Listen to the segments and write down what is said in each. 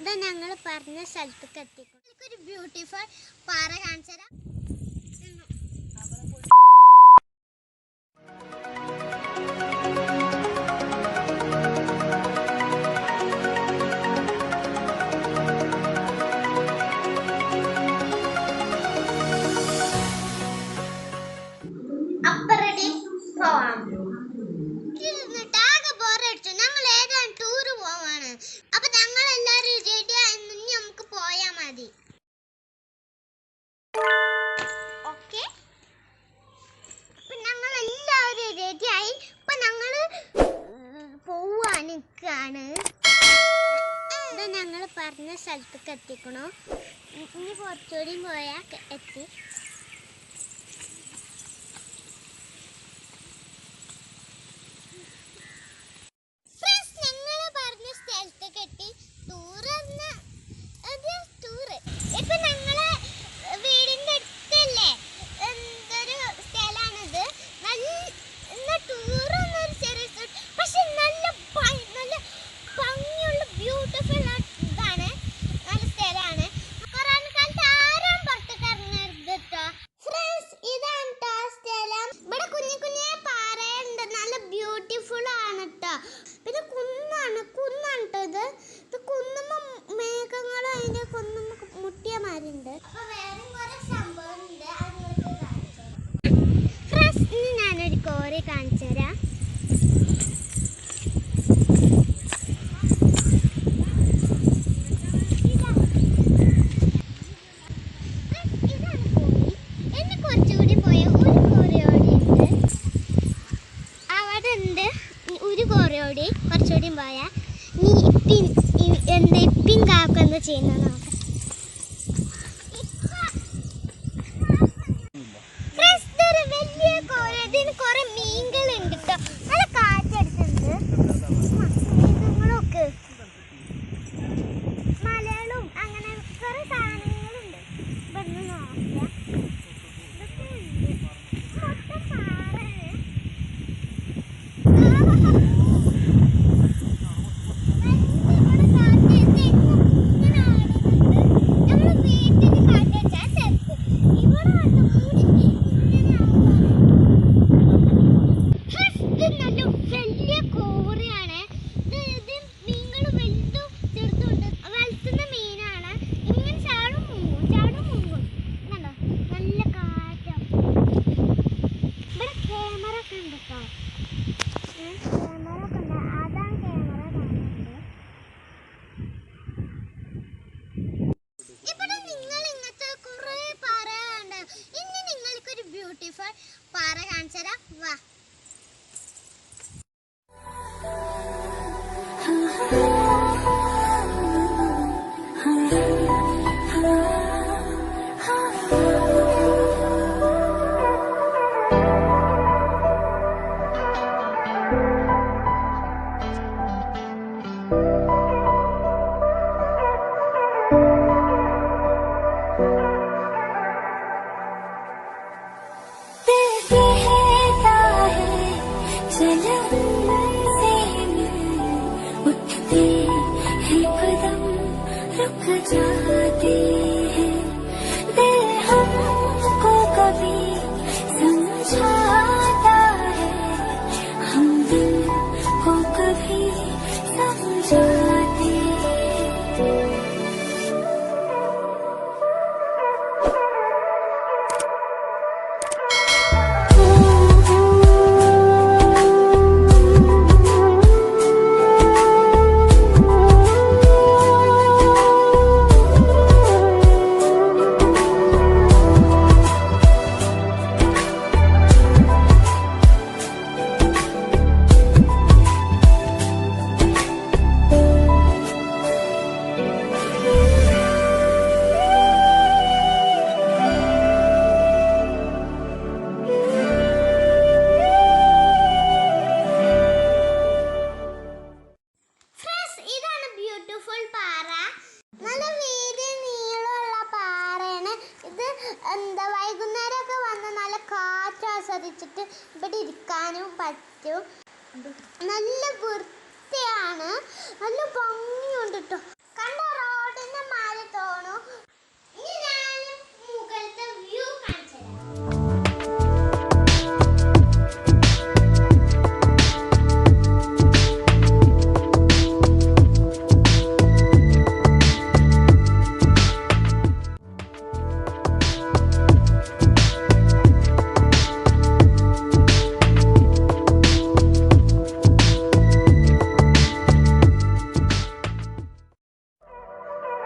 ഇതാ ഞങ്ങൾ പറഞ്ഞ സ്ഥലത്തേക്ക് എത്തിക്കും. എനിക്കൊരു ബ്യൂട്ടിഫുൾ പാറ കാണിച്ചു തരാം. അപ്പറടി പോവാം. ആകെ ബോറടിച്ചു. ഞങ്ങൾ ഏതാണ് ടൂറ് പോവാണ്. അപ്പൊ ഞങ്ങൾ എല്ലാരും റെഡി ആയി, നമുക്ക് പോയാ മതി. ഓക്കെ, അപ്പൊ ഞങ്ങൾ എല്ലാവരും റെഡി ആയി. ഇപ്പൊ ഞങ്ങള് പോവാനിക്കാണ്. ഇതാ ഞങ്ങൾ പറഞ്ഞ സ്ഥലത്തേക്ക് എത്തിക്കണോ. ഇനി കുറച്ചുകൂടി പോയാ എത്തി. പിന്നെ കുന്നാണ് കേട്ടോ. ഇത് കുന്നുമ്പോ മേഘങ്ങളും അതിന്റെ കുന്നുമ്പോ മുട്ടിയമാരുണ്ട്. ഇനി ഞാനൊരു കോറി കാണിച്ചു തരാം. ഇതാണ് കോറി. എന്നെ കുറച്ചുകൂടി പോയ ഒരു കോറിയോടി ഉണ്ട്. അവിടെ ഉണ്ട് ഒരു കോറിയോടി. കുറച്ചുകൂടി പോയാ ഇപ്പിൻ കാക്ക എന്താ ചെയ്യുന്നത് നോക്കാം. വലിയ കോറി. ഇതിന് കുറെ മീനുകളുണ്ട് കേട്ടോ. നല്ല കാറ്റടിച്ചിട്ടുണ്ട്. മൃഗങ്ങളൊക്കെ മലയാളം അങ്ങനെ കുറെ സാധനങ്ങളുണ്ട്. ഇവിടുന്ന് നോക്കിയാ ഇതൊക്കെ ഉണ്ട്. മൊത്തം പാറയാണ്. ബ്യൂട്ടിഫുൾ പാറ കാണിച്ചരാ. വാ. जाते हैं दिल हमको कभी समझाता है, हम दिल को कभी समझाते हैं। വൈകുന്നേരമൊക്കെ വന്ന് നല്ല കാറ്റ് ആസ്വദിച്ചിട്ട് ഇവിടെ ഇരിക്കാനും പറ്റും. നല്ല വൃത്തിയാണ്, നല്ല ഭംഗിയുണ്ട് കേട്ടോ. കണ്ടോ?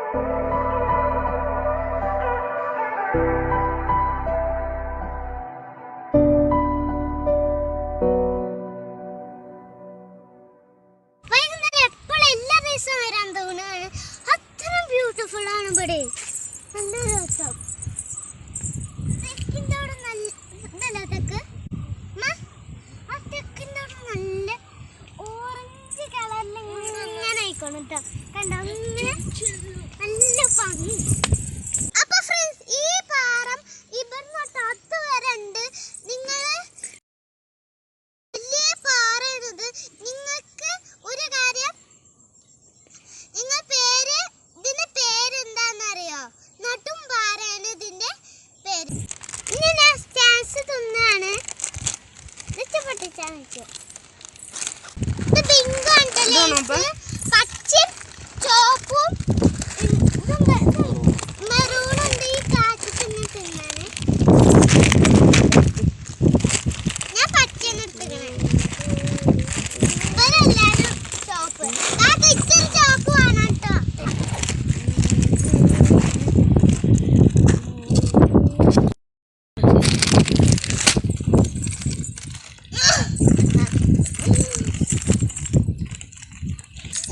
വൈകുന്നേരം എപ്പോഴും എല്ലാ ദിവസവും വരാൻ തോന്നുകയാണ്. അത്രയും ബ്യൂട്ടിഫുൾ ആണ് ഇവിടെ. നല്ല രസം. തെക്കിൻ്റെ അവിടെ നല്ല തെക്ക് ആ തെക്കിൻ്റെ അവിടെ നല്ല ഓറഞ്ച് കളറിൽ ഇങ്ങനെ ആയിക്കോണം കേട്ടോ. കണ്ടോ ഇങ്ങനെ നല്ല ഭംഗി. അപ്പൊ ഫ്രണ്ട്സ് ഈ പാറം ഇവിടുന്ന് തൊട്ട് വരെ ഉണ്ട്. നിങ്ങള് വലിയ പാറയാണിത്. നിങ്ങൾക്ക് ഒരു കാര്യം, നിങ്ങൾ ഇതിന്റെ പേരെന്താന്നറിയോ? നട്ടും പാറയാണ് ഇതിന്റെ പേര്. ഇനി ഞാൻ സ്റ്റാൻസ് തിന്നാണ്. പൊട്ടിച്ചാണ് ഇത് ബിങ്കോ പച്ചയും ചോപ്പും മെറൂണുണ്ട്. ഈ കാറ്റ് തിന്നാണ്. ഞാൻ പച്ചനെ എടുത്തിക്കണേ. ഇവരെല്ലാരും ചോപ്പ്. ആ കിച്ചൻ ചോപ്പ് വേണം കേട്ടോ.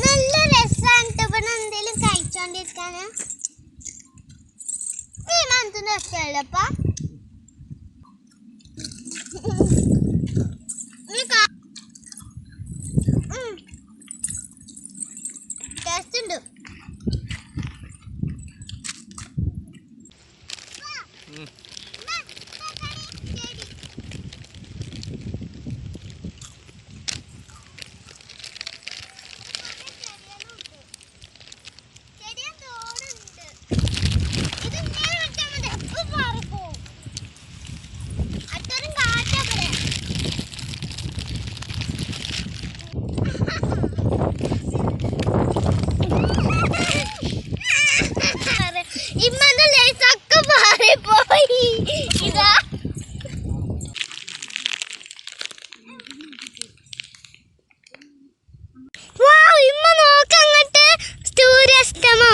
നല്ല രസമാണ് ഇവിടെ എന്തേലും കഴിച്ചോണ്ടിരിക്കാന്. ഈ മനസ്സിന്റെ രസമല്ലപ്പാ. ടേസ്റ്റ് ഉണ്ട്. ഇമ്മന്റെ ലേസൊക്കെ മാറിപ്പോയി. ഇതാ ഇമ്മ നോക്കങ്ങട്ട് സൂര്യാസ്തമോ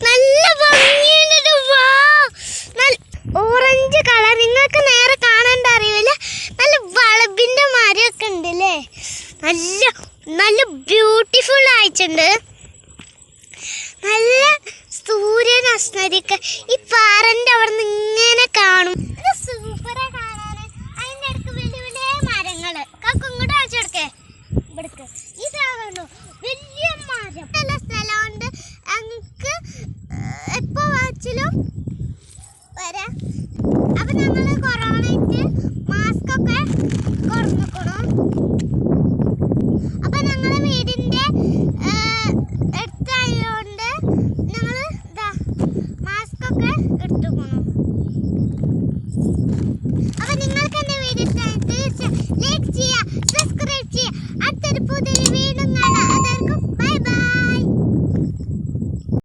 നല്ല ഭംഗിയുണ്ട്. ഓറഞ്ച് കളർ നിങ്ങൾക്ക് നേരെ കാണാണ്ട് അറിയില്ല. നല്ല വളബിന്റെ മരമൊക്കെ ഉണ്ട് അല്ലേ. നല്ല നല്ല ബ്യൂട്ടിഫുൾ ആയിട്ടുണ്ട്. നല്ല സൂര്യൻ അസ്തരിക്ക ഈ പാറന്റെ അവിടെ നിന്ന് ഇങ്ങനെ കാണും. സൂപ്പറാ കാണാന്. അതിന്റെ അടുത്ത് വലിയ വലിയ മരങ്ങള്. കാക്കു ഇങ്ങോട്ട് കാണിച്ചെടുക്കേ. ഇവിടേക്ക് ഇതാകണോ വലിയ മരം. നല്ല സ്ഥലമുണ്ട്. ഞങ്ങൾക്ക് എപ്പോ വാച്ചിലും വരാം. അപ്പൊ ഞങ്ങള്